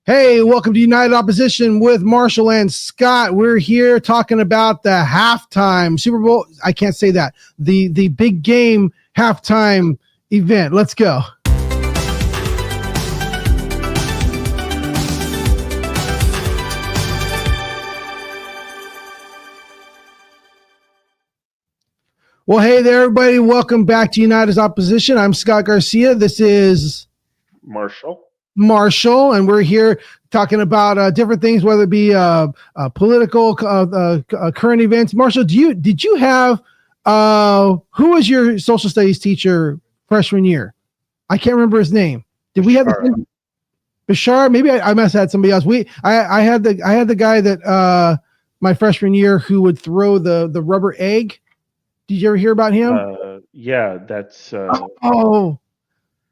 Hey, welcome to United Opposition with Marshall and Scott. We're here talking about the halftime Super Bowl. I can't say that. The big game halftime event. Let's go. Well, hey there, everybody. Welcome back to United's Opposition. I'm Scott Garcia. This is Marshall, and we're here talking about different things, whether it be political, current events. Marshall, did you have who was your social studies teacher freshman year? I can't remember his name. Did we have Bashar? Maybe I must have had somebody else. I had the guy that my freshman year who would throw the rubber egg. Did you ever hear about him? Yeah, that's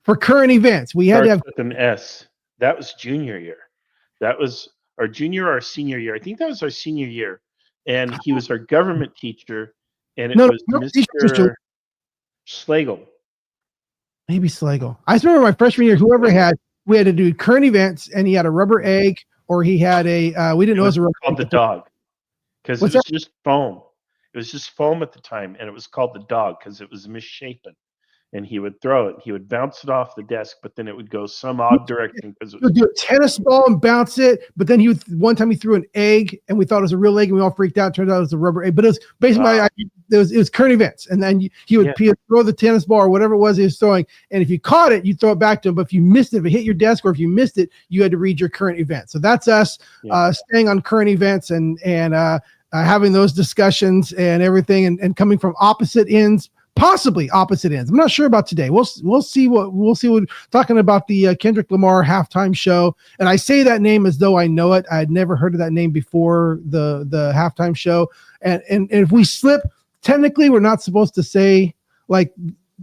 for current events. We had to have with an S. That was junior year. That was our junior or our senior year. I think that was our senior year. And he was our government teacher, and it was Mr. Schlegel. Maybe Schlegel. I just remember my freshman year, we had to do current events, and he had a rubber egg, or he had we didn't know it was a rubber called egg. The dog, because it was just foam. It was just foam at the time, and it was called the dog because it was misshapen. And he would throw it. He would bounce it off the desk, but then it would go some odd direction. He would do a tennis ball and bounce it, but then one time he threw an egg, and we thought it was a real egg, and we all freaked out. It turned out it was a rubber egg. But it was basically it was current events, and then he would throw the tennis ball or whatever it was he was throwing, and if you caught it, you'd throw it back to him. But if you missed it, if it hit your desk, or if you missed it, you had to read your current event. So that's us staying on current events and having those discussions and everything, and coming from opposite ends. Possibly opposite ends. I'm not sure about today. We'll see what talking about the Kendrick Lamar halftime show. And I say that name as though I know it. I had never heard of that name before the halftime show. And if we slip, technically we're not supposed to say, like,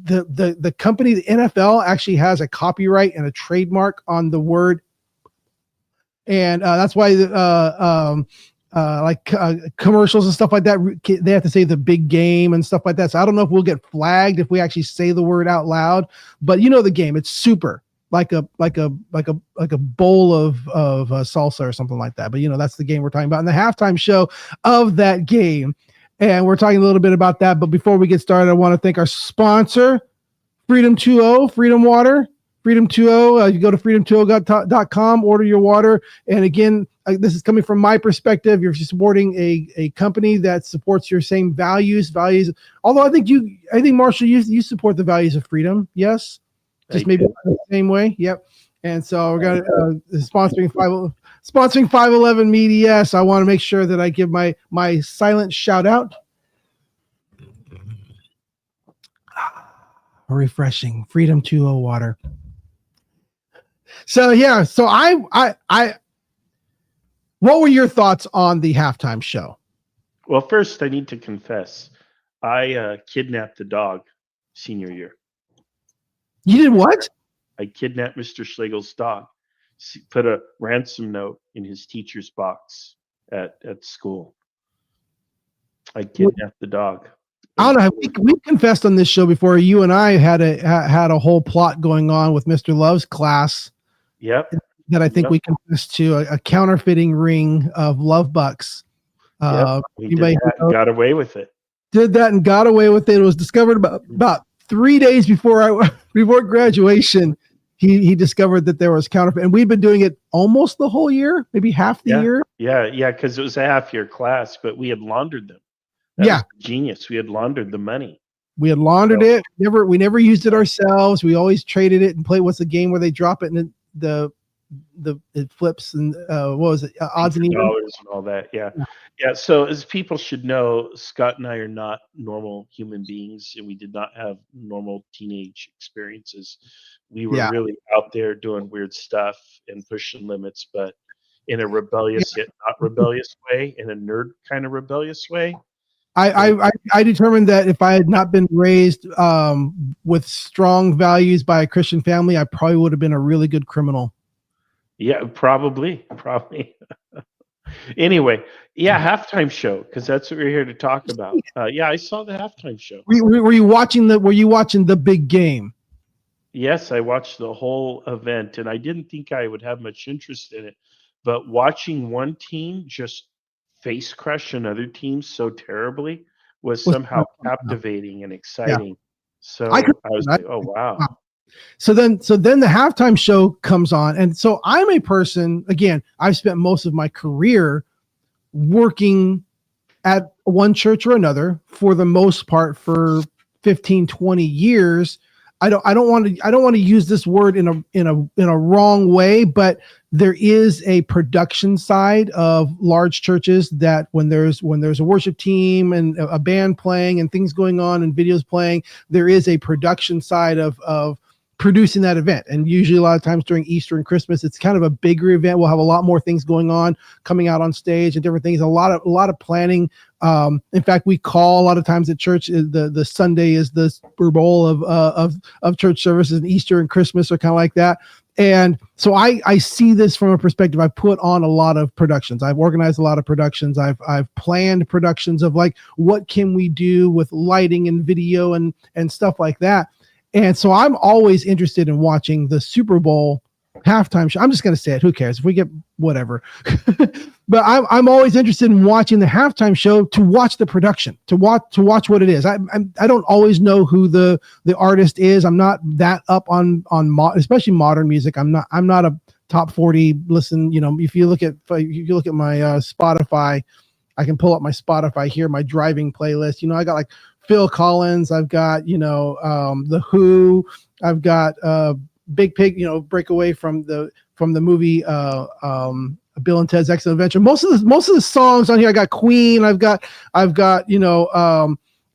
the company, the NFL actually has a copyright and a trademark on the word. And that's why commercials and stuff like that, they have to say the big game and stuff like that. So I don't know if we'll get flagged if we actually say the word out loud, but you know the game, it's super like a bowl of salsa or something like that. But you know, that's the game we're talking about in the halftime show of that game. And we're talking a little bit about that. But before we get started, I want to thank our sponsor, Freedom 2.0, Freedom Water. Freedom 2.0, you go to freedom20.com, order your water. And again, this is coming from my perspective. You're supporting a company that supports your same values. Although I think Marshall, you support the values of freedom. Yes, just maybe the same way. Yep. And so we're going to sponsoring 511 Media. So I want to make sure that I give my silent shout out. Refreshing Freedom 2.0 water. So I what were your thoughts on the halftime show? Well, first I need to confess, I kidnapped the dog senior year. You did what? I kidnapped Mr. Schlegel's dog. Put a ransom note in his teacher's box at school. I kidnapped the dog. I don't know. We've confessed on this show before. You and I had a whole plot going on with Mr. Love's class. Yep. That I think we confessed to a counterfeiting ring of love bucks. We did that and got away with it. Did that and got away with it. It was discovered about 3 days before graduation. He discovered that there was counterfeit, and we've been doing it almost the whole year, maybe half the year. Yeah, because it was a half-year class, but we had laundered them. That was genius. We had laundered the money. We had laundered it. We never used it ourselves. We always traded it and played. What's the game where they drop it and it flips and what was it? Odds and dollars and all that. Yeah. So as people should know, Scott and I are not normal human beings, and we did not have normal teenage experiences. We were really out there doing weird stuff and pushing limits, but in a rebellious yet not rebellious way, in a nerd kind of rebellious way. I determined that if I had not been raised with strong values by a Christian family, I probably would have been a really good criminal. Yeah, probably. Anyway, halftime show, because that's what we're here to talk about. I saw the halftime show. Were you watching the big game? Yes, I watched the whole event, and I didn't think I would have much interest in it, but watching one team just face crush another team so terribly was Was somehow captivating and yeah. exciting. I could, So I was like, "Oh, wow." so then the halftime show comes on, and so I'm a person, again, I've spent most of my career working at one church or another, for the most part, for 15, 20 years. I don't want to use this word in a wrong way, but there is a production side of large churches, that when there's a worship team and a band playing and things going on and videos playing, there is a production side of producing that event. And usually a lot of times during Easter and Christmas, it's kind of a bigger event. We'll have a lot more things going on, coming out on stage and different things. A lot of planning. In fact, we call a lot of times at church, the Sunday is the Super Bowl of church services, and Easter and Christmas are kind of like that. And so I see this from a perspective. I put on a lot of productions. I've organized a lot of productions. I've planned productions of, like, what can we do with lighting and video and stuff like that. And so I'm always interested in watching the Super Bowl halftime show. I'm just going to say it. Who cares if we get whatever? But I'm always interested in watching the halftime show, to watch the production, to watch what it is. I don't always know who the artist is. I'm not that up on especially modern music. I'm not a top 40 listen. If you look at my Spotify, I can pull up my Spotify here, my driving playlist. I got like Phil Collins, I've got the Who, I've got Big Pig, Breakaway from the movie Bill and Ted's Excellent Adventure. Most of the songs on here, I got Queen, I've got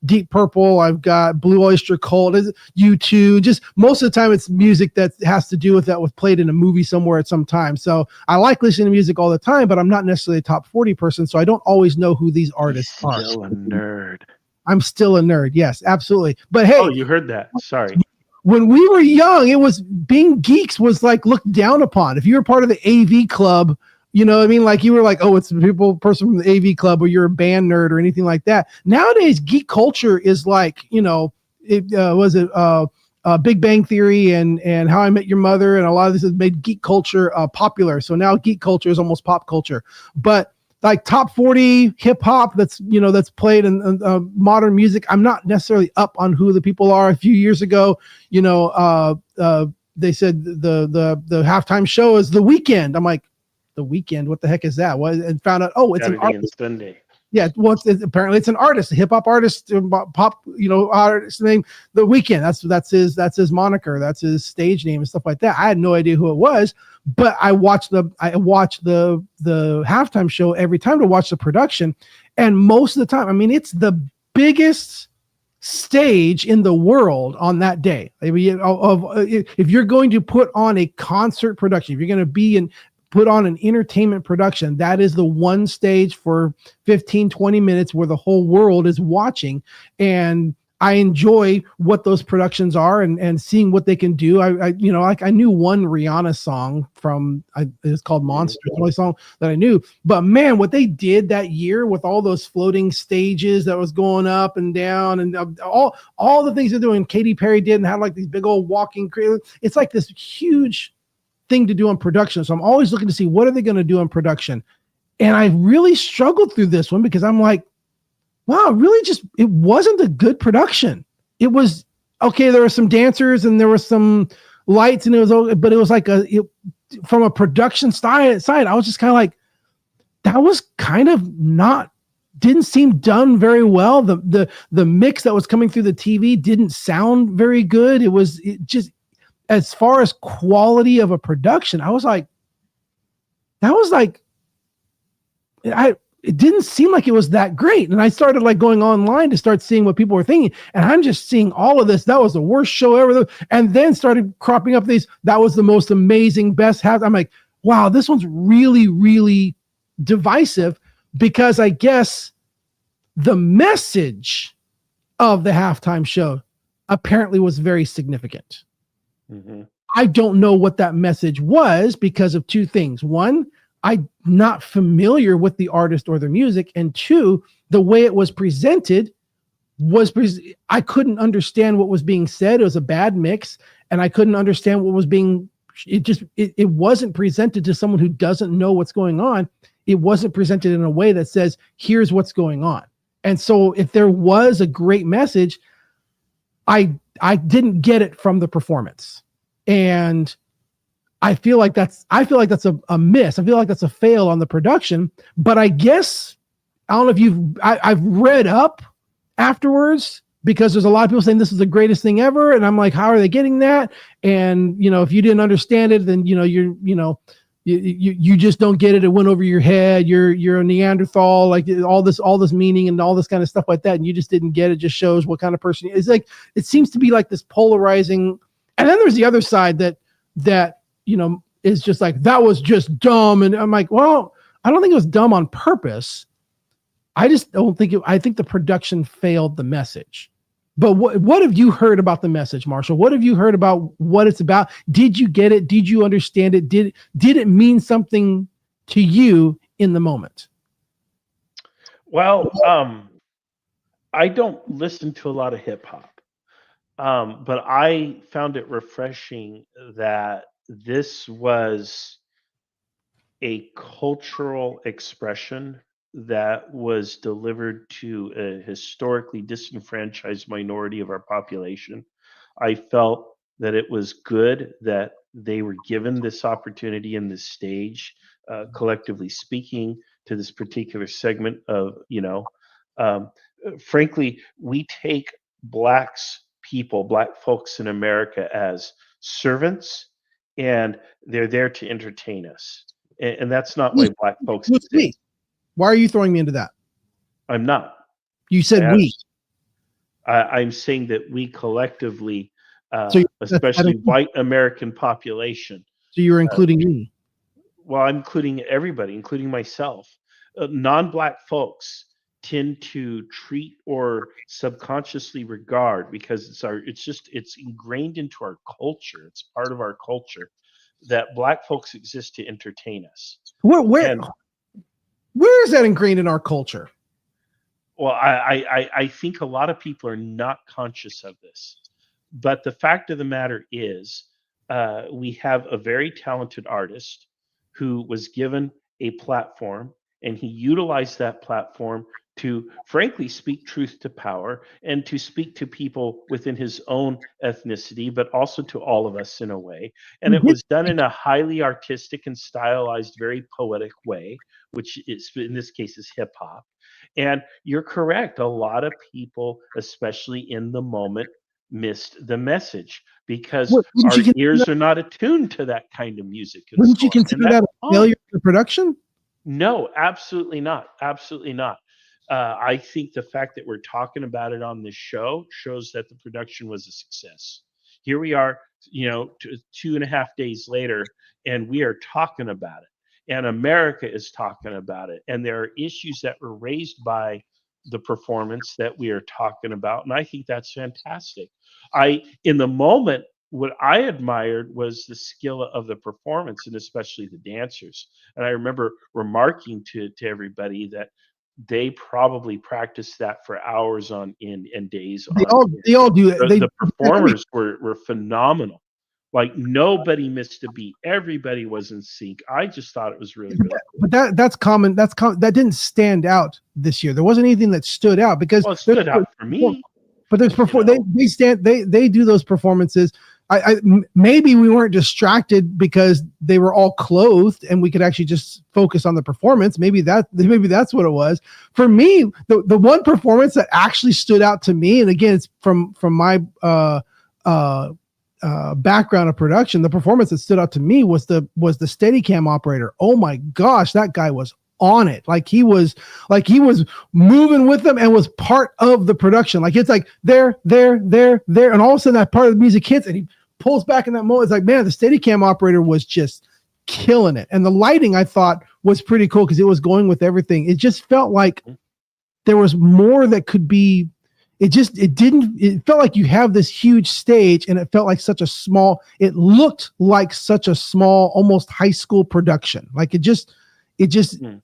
Deep Purple, I've got Blue Oyster Cult, U2. Just most of the time, it's music that has to do with that was played in a movie somewhere at some time. So I like listening to music all the time, but I'm not necessarily a top 40 person, so I don't always know who these artists are. Still a nerd. I'm still a nerd. Yes, absolutely. But hey, Oh, you heard that. Sorry. When we were young, it was being geeks was like looked down upon. If you were part of the AV club, you know what I mean? Like you were like, oh, it's a person from the AV club, or you're a band nerd or anything like that. Nowadays, geek culture is like, Big Bang Theory and How I Met Your Mother, and a lot of this has made geek culture popular. So now geek culture is almost pop culture. But like top 40 hip hop that's played in modern music, I'm not necessarily up on who the people are. A few years ago, they said the halftime show is The Weeknd. I'm like, The Weeknd, what the heck is that? And found out, oh, it's an artist. Sunday. Yeah, well, apparently it's an artist, a hip hop artist, pop, artist named The Weeknd. That's his moniker, that's his stage name and stuff like that. I had no idea who it was, but I watched the halftime show every time to watch the production, and most of the time, I mean, it's the biggest stage in the world on that day. I mean, if you're going to put on a concert production, if you're going to put on an entertainment production, that is the one stage for 15-20 minutes where the whole world is watching. And I enjoy what those productions are and seeing what they can do. I knew one Rihanna song it's called Monster. It's the only song that I knew. But man, what they did that year with all those floating stages that was going up and down, and all the things they're doing, Katy Perry did, and had like these big old walking. It's like this huge thing to do on production. So I'm always looking to see what are they going to do on production. And I really struggled through this one because I'm like, wow, really it wasn't a good production. It was okay. There were some dancers and there were some lights, and but it was like from a production side, I was just kind of like, that was kind of didn't seem done very well. The mix that was coming through the TV didn't sound very good. It just, as far as quality of a production, I was like, it didn't seem like it was that great. And I started like going online to start seeing what people were thinking. And I'm just seeing all of this. That was the worst show ever. And then started cropping up that was the most amazing, best half. I'm like, wow, this one's really, really divisive, because I guess the message of the halftime show apparently was very significant. Mm-hmm. I don't know what that message was because of two things. One, I'm not familiar with the artist or their music. And two, the way it was presented I couldn't understand what was being said. It was a bad mix, and I couldn't understand what was being. It wasn't presented to someone who doesn't know what's going on. It wasn't presented in a way that says, here's what's going on. And so if there was a great message, I didn't get it from the performance. And I feel like that's a miss. I feel like that's a fail on the production. But I guess, I don't know if I've read up afterwards, because there's a lot of people saying this is the greatest thing ever. And I'm like, how are they getting that? And, if you didn't understand it, then, you just don't get it. It went over your head. You're a Neanderthal, like all this meaning and all this kind of stuff like that. And you just didn't get it. Just shows what kind of person it's like. It seems to be like this polarizing. And then there's the other side that is just like, that was just dumb. And I'm like, well, I don't think it was dumb on purpose. I just don't think I think the production failed the message. But what have you heard about the message, Marshall? What have you heard about what it's about? Did you get it? Did you understand it? Did it mean something to you in the moment? Well, I don't listen to a lot of hip hop, but I found it refreshing that this was a cultural expression that was delivered to a historically disenfranchised minority of our population. I felt that it was good that they were given this opportunity and this stage, collectively speaking, to this particular segment of, frankly, we take Black folks in America as servants, and they're there to entertain us. And that's not why Black folks exist. Why are you throwing me into that? I'm not. You said we. I'm saying that we collectively, especially white American population. So you're including me. Well, I'm including everybody, including myself. Non-Black folks tend to treat or subconsciously regard, because it's ingrained into our culture. It's part of our culture that Black folks exist to entertain us. Where is that ingrained in our culture? Well, I think a lot of people are not conscious of this. But the fact of the matter is, we have a very talented artist who was given a platform, and he utilized that platform to, frankly, speak truth to power and to speak to people within his own ethnicity, but also to all of us in a way. And it was done in a highly artistic and stylized, very poetic way, which is, in this case, is hip hop. And you're correct. A lot of people, especially in the moment, missed the message because our ears are not attuned to that kind of music. Wouldn't you consider that a failure of the production? No, absolutely not. Absolutely not. I think the fact that we're talking about it on this show shows that the production was a success. Here we are, 2.5 days later, and we are talking about it. And America is talking about it. And there are issues that were raised by the performance that we are talking about. And I think that's fantastic. In the moment, what I admired was the skill of the performance, and especially the dancers. And I remember remarking to everybody that they probably practiced that for hours on end and days on end. They all do it. The performers were phenomenal. Like, nobody missed a beat. Everybody was in sync. I just thought it was really, really cool. But that's common. That didn't stand out this year. There wasn't anything that stood out because it stood out for me. But there's they do those performances. Maybe we weren't distracted because they were all clothed and we could actually just focus on the performance. Maybe that's what it was. For me, the one performance that actually stood out to me, and again, it's from my background of production, the performance that stood out to me was the Steadicam operator. Oh my gosh, that guy was on it. Like he was moving with them and was part of the production. Like, it's like there, and all of a sudden that part of the music hits and he pulls back in that moment. It's like, man, the Steadicam operator was just killing it. And the lighting, I thought, was pretty cool because it was going with everything. It just felt like there was more that could be. It felt like you have this huge stage and it felt like it looked like such a small, almost high school production. Like it seemed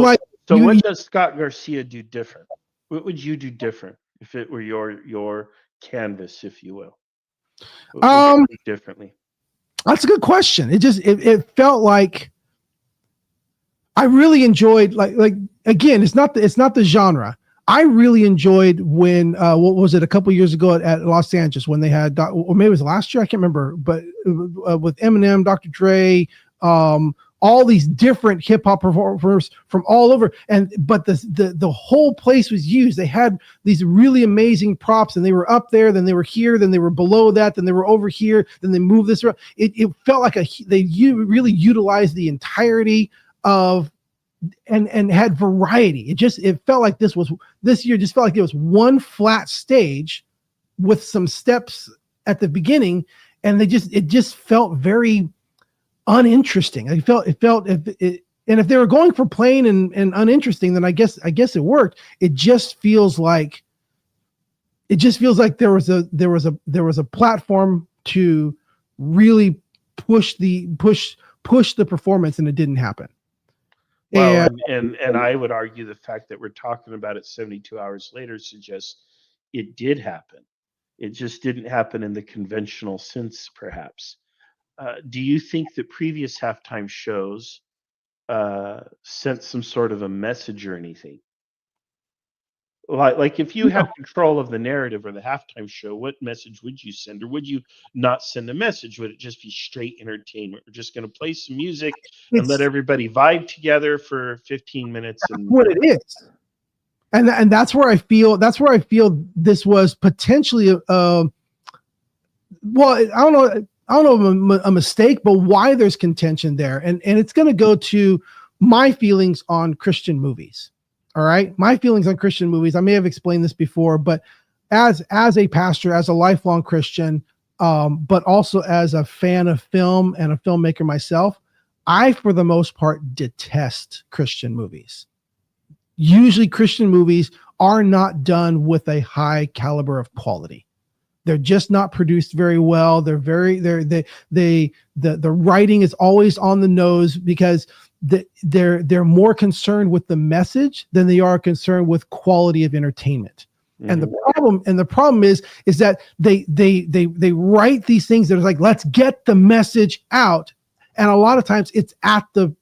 like. So what does Scott Garcia do different? What would you do different if it were your canvas, if you will? What would Um, you do differently? that's a good question. It felt like I really enjoyed like again, it's not the genre. I really enjoyed when what was it, a couple years ago at Los Angeles when they had, or maybe it was last year, I can't remember, but with Eminem, Dr. Dre, all these different hip hop performers from all over, but the whole place was used. They had these really amazing props, and they were up there, then they were here, then they were below that, then they were over here, then they moved this around. It felt like really utilized the entirety of and had variety. It felt like this year just felt like it was one flat stage with some steps at the beginning, and it just felt very uninteresting. And if they were going for plain and uninteresting, then I guess it worked. It just feels like there was a platform to really push the performance, and it didn't happen. Well, and I would argue the fact that we're talking about it 72 hours later suggests it did happen. It just didn't happen in the conventional sense, perhaps. Do you think that previous halftime shows sent some sort of a message or anything? Like if you had control of the narrative or the halftime show, what message would you send, or would you not send a message? Would it just be straight entertainment? We're just going to play some music and let everybody vibe together for 15 minutes. And what it is, and that's where I feel this was potentially well, I don't know a mistake, but why there's contention there, and it's going to go to my feelings on Christian movies. All right. My feelings on Christian movies. I may have explained this before, but as a pastor, as a lifelong Christian, but also as a fan of film and a filmmaker myself, I, for the most part, detest Christian movies. Usually Christian movies are not done with a high caliber of quality. They're just not produced very well. The writing is always on the nose because they're more concerned with the message than they are concerned with quality of entertainment. Mm-hmm. And the problem is that they write these things that are like, let's get the message out. And a lot of times it's at the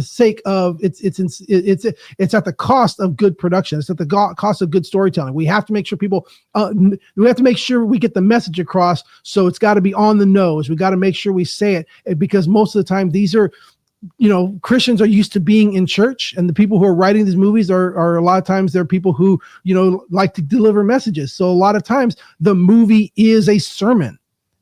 sake of it's at the cost of good production. It's at the cost of good storytelling. We have to make sure we have to make sure we get the message across. So it's got to be on the nose. We got to make sure we say it, because most of the time these are, Christians are used to being in church, and the people who are writing these movies are a lot of times they're people who, like to deliver messages. So a lot of times the movie is a sermon.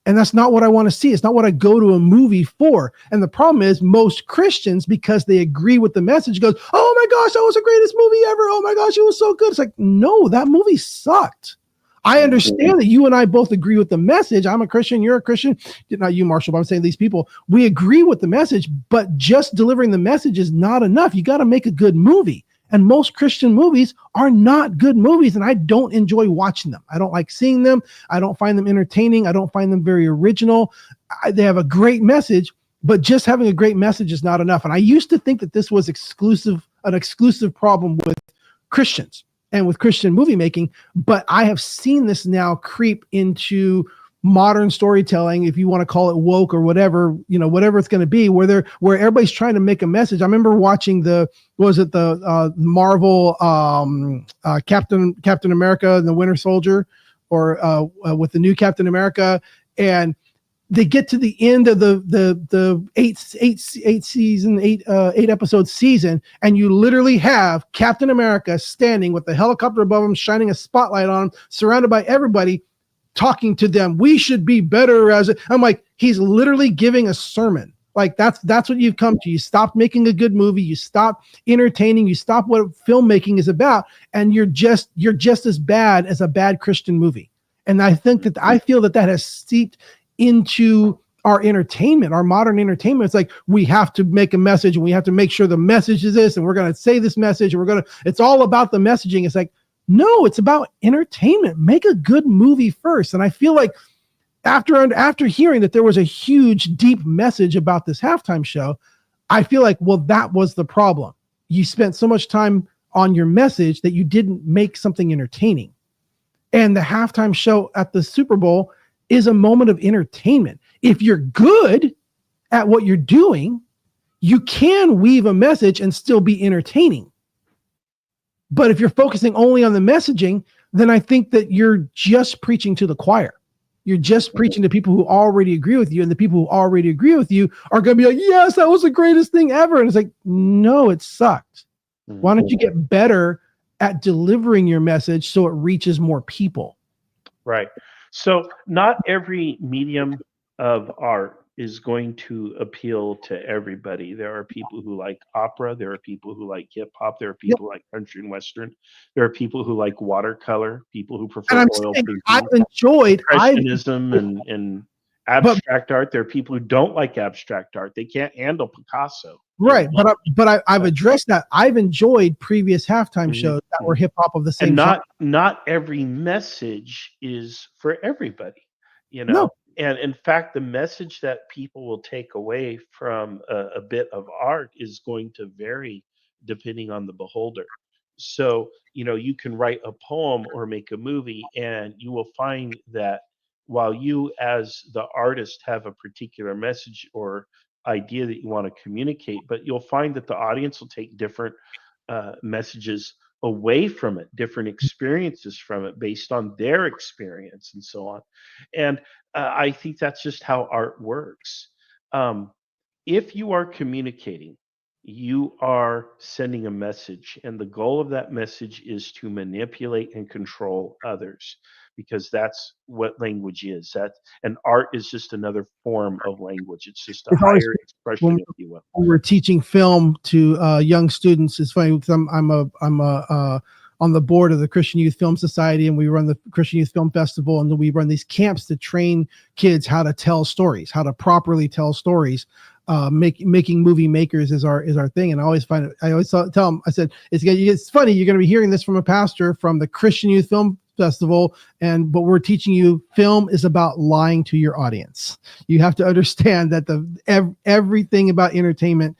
And that's not what I want to see. It's not what I go to a movie for. And the problem is most Christians, because they agree with the message, goes, oh my gosh, that was the greatest movie ever. Oh my gosh, it was so good. It's like, no, that movie sucked. I understand that you and I both agree with the message. I'm a Christian. You're a Christian. Not you, Marshall, but I'm saying these people, we agree with the message, but just delivering the message is not enough. You got to make a good movie. And most Christian movies are not good movies, and I don't enjoy watching them. I don't like seeing them. I don't find them entertaining. I don't find them very original. They have a great message, but just having a great message is not enough. And I used to think that this was an exclusive problem with Christians and with Christian movie making, but I have seen this now creep into modern storytelling, if you want to call it woke or whatever, whatever it's going to be, where everybody's trying to make a message. I remember watching the Marvel Captain America and the Winter Soldier, or with the new Captain America, and they get to the end of the eight episode season, and you literally have Captain America standing with the helicopter above him, shining a spotlight on him, surrounded by everybody, talking to them. We should be better I'm like, he's literally giving a sermon. Like that's what you've come to. You stop making a good movie. You stop entertaining. You stop what filmmaking is about. And you're just as bad as a bad Christian movie. And I feel that has seeped into our entertainment, our modern entertainment. It's like, we have to make a message, and we have to make sure the message is this, and we're going to say this message, and it's all about the messaging. It's like, no, it's about entertainment. Make a good movie first. And I feel like after hearing that there was a huge, deep message about this halftime show, I feel like, well, that was the problem. You spent so much time on your message that you didn't make something entertaining. And the halftime show at the Super Bowl is a moment of entertainment. If you're good at what you're doing, you can weave a message and still be entertaining. But if you're focusing only on the messaging, then I think that you're just preaching to the choir. You're just preaching to people who already agree with you, and the people who already agree with you are going to be like, yes, that was the greatest thing ever. And it's like, no, it sucked. Why don't you get better at delivering your message so it reaches more people? Right. So not every medium of art is going to appeal to everybody. There are people who like opera. There are people who like hip hop. There are people who like country and western. There are people who like watercolor. People who prefer oil painting. I've enjoyed impressionism and abstract art. There are people who don't like abstract art. They can't handle Picasso. Right, but I've addressed that. I've enjoyed previous halftime shows that were hip hop of the same. And not every message is for everybody, you know. No. And in fact, the message that people will take away from a bit of art is going to vary depending on the beholder. So, you know, you can write a poem or make a movie, and you will find that while you as the artist have a particular message or idea that you want to communicate, but you'll find that the audience will take different messages away from it, different experiences from it based on their experience and so on. And I think that's just how art works. If you are communicating, you are sending a message, and the goal of that message is to manipulate and control others, because that's what language is. And art is just another form of language. It's just a higher expression, if you will. When we're teaching film to young students, it's funny because I'm on the board of the Christian Youth Film Society, and we run the Christian Youth Film Festival, and then we run these camps to train kids how to tell stories, how to properly tell stories. Making movie makers is our thing, and I always tell them, I said, it's funny, you're going to be hearing this from a pastor from the Christian Youth Film Festival, but we're teaching you film is about lying to your audience. You have to understand that everything about entertainment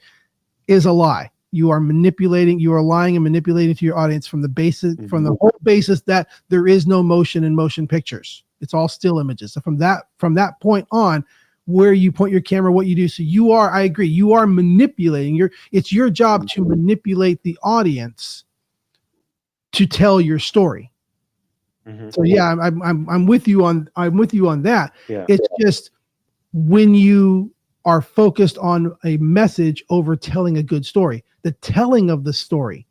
is a lie. You are lying and manipulating to your audience from the whole basis that there is no motion in motion pictures. It's all still images. So from that point on, where you point your camera, what you do. So I agree, you are manipulating. It's your job to manipulate the audience to tell your story. So yeah, I'm with you on that. Yeah. It's just when you are focused on a message over telling a good story, the telling of the story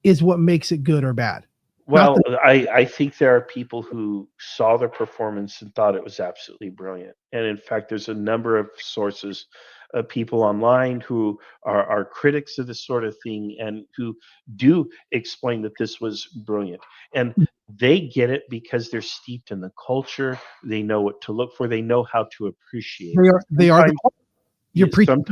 is what makes it good or bad. Well, I think there are people who saw the performance and thought it was absolutely brilliant. And in fact, there's a number of sources of people online who are critics of this sort of thing and who do explain that this was brilliant. And they get it because they're steeped in the culture. They know what to look for. They know how to appreciate it. They are. You're preaching.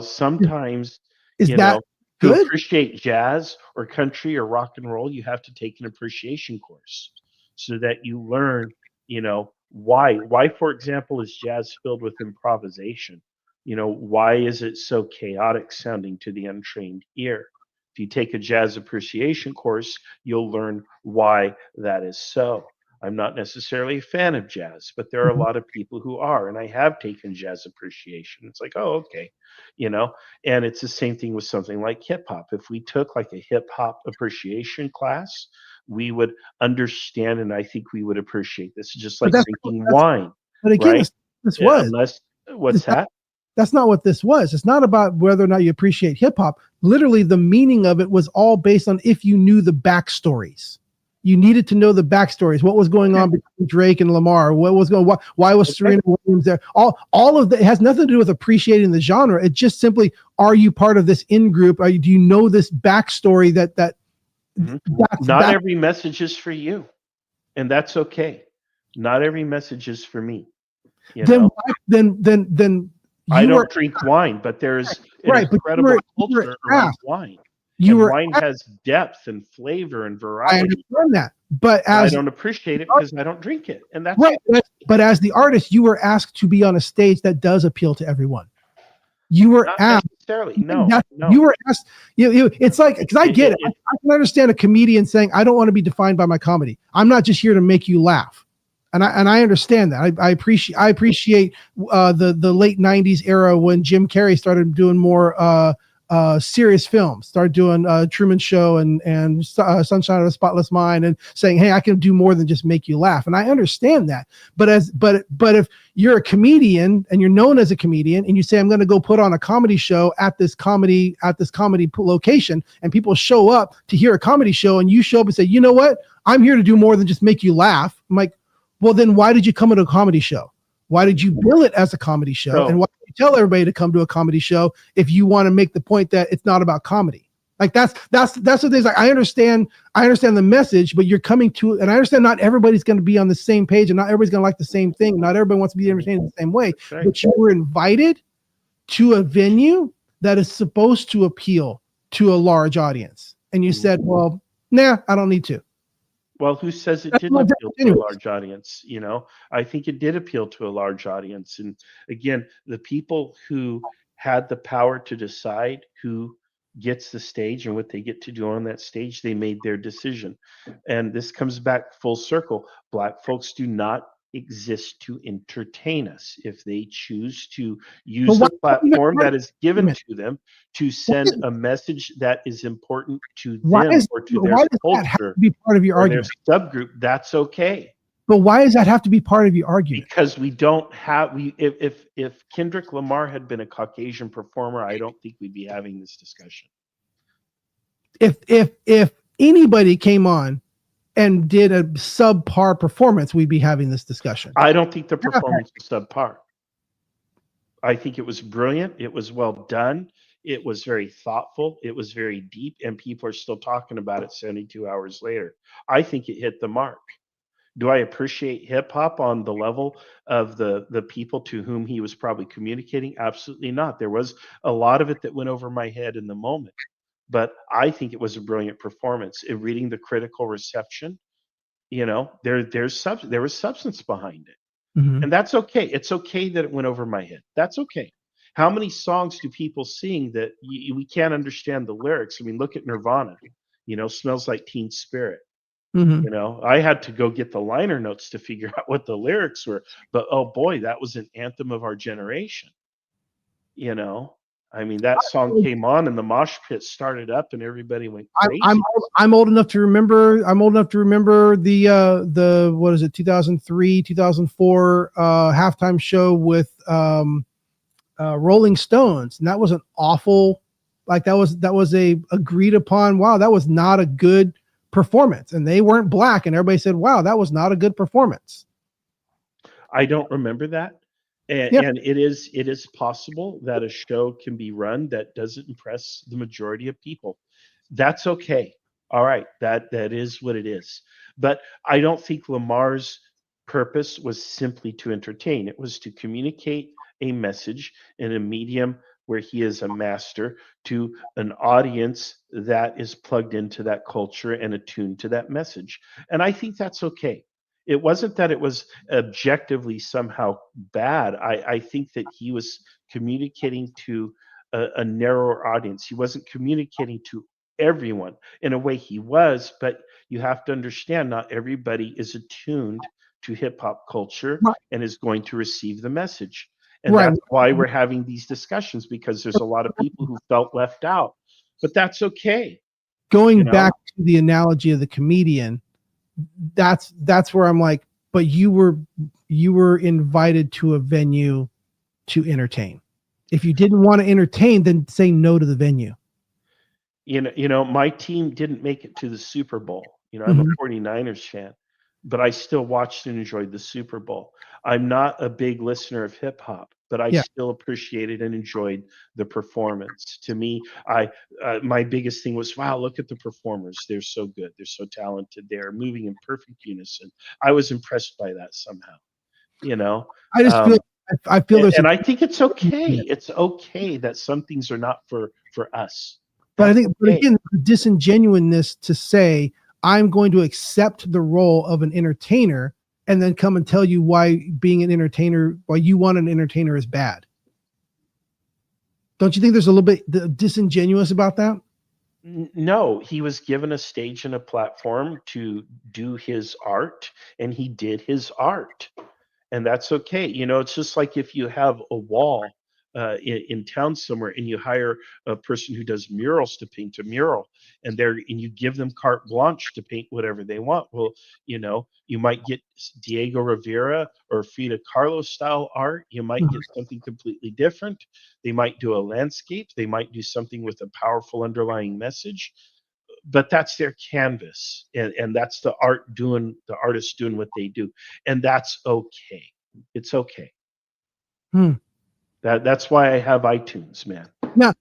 Sometimes is that to good? appreciate jazz or country or rock and roll, you have to take an appreciation course so that you learn, why, for example, is jazz filled with improvisation? Why is it so chaotic sounding to the untrained ear? If you take a jazz appreciation course, you'll learn why that is so. I'm not necessarily a fan of jazz, but there are a lot of people who are, and I have taken jazz appreciation. It's like, oh, okay, and it's the same thing with something like hip hop. If we took like a hip hop appreciation class, we would understand, and I think we would appreciate this, just like drinking wine. But again, right? That's not what this was. It's not about whether or not you appreciate hip hop. Literally, the meaning of it was all based on if you knew the backstories. You needed to know the backstories. What was going on between Drake and Lamar? What was going? Why was Serena Williams there? All of that, it has nothing to do with appreciating the genre. It's just simply, are you part of this in group? Do you know this backstory? Not every message is for you, and that's okay. Not every message is for me. Then I don't drink wine, but there's an incredible culture around wine. Wine has depth and flavor and variety. I understand that, but I don't appreciate it because I don't drink it, and that's right. But as the artist, you were asked to be on a stage that does appeal to everyone. You were Not asked. necessarily. You were asked. It's like, because I get it. I can understand a comedian saying, "I don't want to be defined by my comedy. I'm not just here to make you laugh." And I understand that. I appreciate the late '90s era when Jim Carrey started doing more serious films, started doing Truman Show and Sunshine of a Spotless Mind, and saying, "Hey, I can do more than just make you laugh." And I understand that. But if you're a comedian and you're known as a comedian, and you say, "I'm going to go put on a comedy show at this comedy location," and people show up to hear a comedy show, and you show up and say, "You know what? I'm here to do more than just make you laugh." I'm like, well, then why did you come to a comedy show? Why did you bill it as a comedy show? And why did you tell everybody to come to a comedy show if you want to make the point that it's not about comedy? Like that's the things. Like I understand the message, but you're coming to, and I understand not everybody's going to be on the same page, and not everybody's going to like the same thing. Not everybody wants to be entertained the same way. Right. But you were invited to a venue that is supposed to appeal to a large audience, and you said, "Well, nah, I don't need to." Well, who says it didn't appeal to a large audience? I think it did appeal to a large audience. And again, the people who had the power to decide who gets the stage and what they get to do on that stage, they made their decision. And this comes back full circle. Black folks do not exist to entertain us. If they choose to use the platform that is given to them to send a message that is important to them or to their culture, be part of your argument, their subgroup, that's okay. But why does that have to be part of your argument? Because we don't have if Kendrick Lamar had been a Caucasian performer, I don't think we'd be having this discussion. If anybody came on and did a subpar performance, we'd be having this discussion. I don't think the performance was subpar. I think it was brilliant. It was well done. It was very thoughtful. It was very deep, and people are still talking about it 72 hours later. I think it hit the mark. Do I appreciate hip hop on the level of the people to whom he was probably communicating? Absolutely not. There was a lot of it that went over my head in the moment. But I think it was a brilliant performance. In reading the critical reception, there was substance behind it, and that's okay. It's okay that it went over my head. That's okay. How many songs do people sing that we can't understand the lyrics? I mean, look at Nirvana. Smells Like Teen Spirit. I had to go get the liner notes to figure out what the lyrics were. But oh boy, that was an anthem of our generation. I mean, that song came on and the mosh pit started up and everybody went crazy. I'm old enough to remember. The what is it, 2003, 2004 halftime show with Rolling Stones, and that was an awful. Like that was a agreed upon. Wow, that was not a good performance, and they weren't black, and everybody said, "Wow, that was not a good performance." I don't remember that. And it is possible that a show can be run that doesn't impress the majority of people. That's okay. All right, that is what it is. But I don't think Lamar's purpose was simply to entertain. It was to communicate a message in a medium where he is a master to an audience that is plugged into that culture and attuned to that message. And I think that's okay. It wasn't that it was objectively somehow bad. I think that he was communicating to a narrower audience. He wasn't communicating to everyone in a way he was, but you have to understand not everybody is attuned to hip hop culture and is going to receive the message. And that's why we're having these discussions, because there's a lot of people who felt left out, but that's okay. Going back to the analogy of the comedian, that's where I'm like, but you were invited to a venue to entertain. If you didn't want to entertain, then say no to the venue. My team didn't make it to the Super Bowl. I'm a 49ers fan, but I still watched and enjoyed the Super Bowl. I'm not a big listener of hip hop, but I still appreciated and enjoyed the performance. To me, my biggest thing was, wow, look at the performers. They're so good. They're so talented. They're moving in perfect unison. I was impressed by that somehow. I just feel and I think it's okay. It's okay that some things are not for us. But I think, but again, the disingenuousness to say, I'm going to accept the role of an entertainer and then come and tell you why being an entertainer, why you want an entertainer is bad. Don't you think there's a little bit disingenuous about that? No, he was given a stage and a platform to do his art, and he did his art. And that's okay. It's just like if you have a wall in town somewhere, and you hire a person who does murals to paint a mural, and you give them carte blanche to paint whatever they want. Well, you might get Diego Rivera or Frida Kahlo style art. You might get something completely different. They might do a landscape. They might do something with a powerful underlying message, but that's their canvas, and that's the artist doing what they do, and that's okay. It's okay. That's why I have iTunes, man.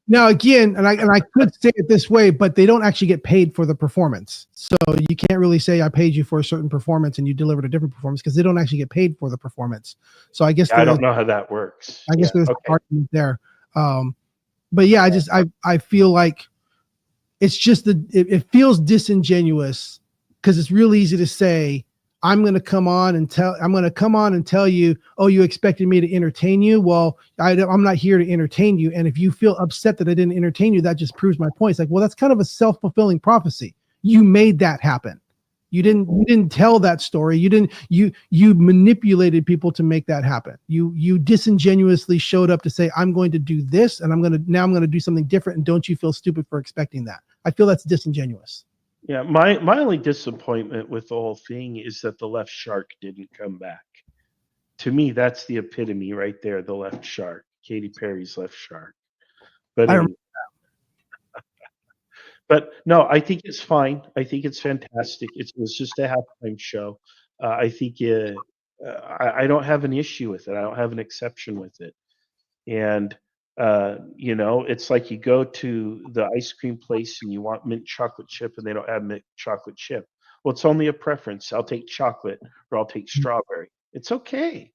Now again, and I could say it this way, but they don't actually get paid for the performance, so you can't really say I paid you for a certain performance and you delivered a different performance, because they don't actually get paid for the performance. So I guess I don't know how that works. I guess there's an argument there. But yeah, I feel like it's just it feels disingenuous, because it's real easy to say, I'm going to come on and tell you, oh, you expected me to entertain you. Well, I'm not here to entertain you. And if you feel upset that I didn't entertain you, that just proves my point. It's like, well, that's kind of a self-fulfilling prophecy. You made that happen. You didn't tell that story. You manipulated people to make that happen. You disingenuously showed up to say, I'm going to do this, and I'm going to do something different. And don't you feel stupid for expecting that? I feel that's disingenuous. Yeah, my only disappointment with the whole thing is that the left shark didn't come back. To me, that's the epitome right there, the left shark, Katy Perry's left shark. But anyway. But no, I think it's fine. I think it's fantastic. It was just a halftime show. I think I don't have an issue with it. I don't have an exception with it. And it's like you go to the ice cream place and you want mint chocolate chip, and they don't have mint chocolate chip. Well, it's only a preference. I'll take chocolate, or I'll take strawberry. It's okay.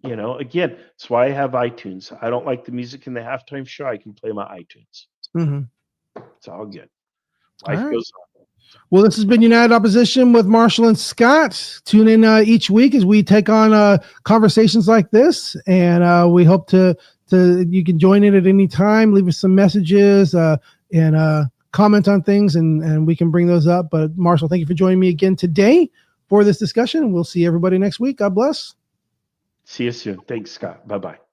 Again, that's why I have iTunes. I don't like the music in the halftime show. I can play my iTunes. It's all good. Life goes on. Well, this has been United Opposition with Marshall and Scott. Tune in each week as we take on conversations like this, and we hope to you can join in at any time. Leave us some messages and comment on things, and we can bring those up. But Marshall, thank you for joining me again today for this discussion. We'll see everybody next week. God bless. See you soon. Thanks, Scott. Bye-bye.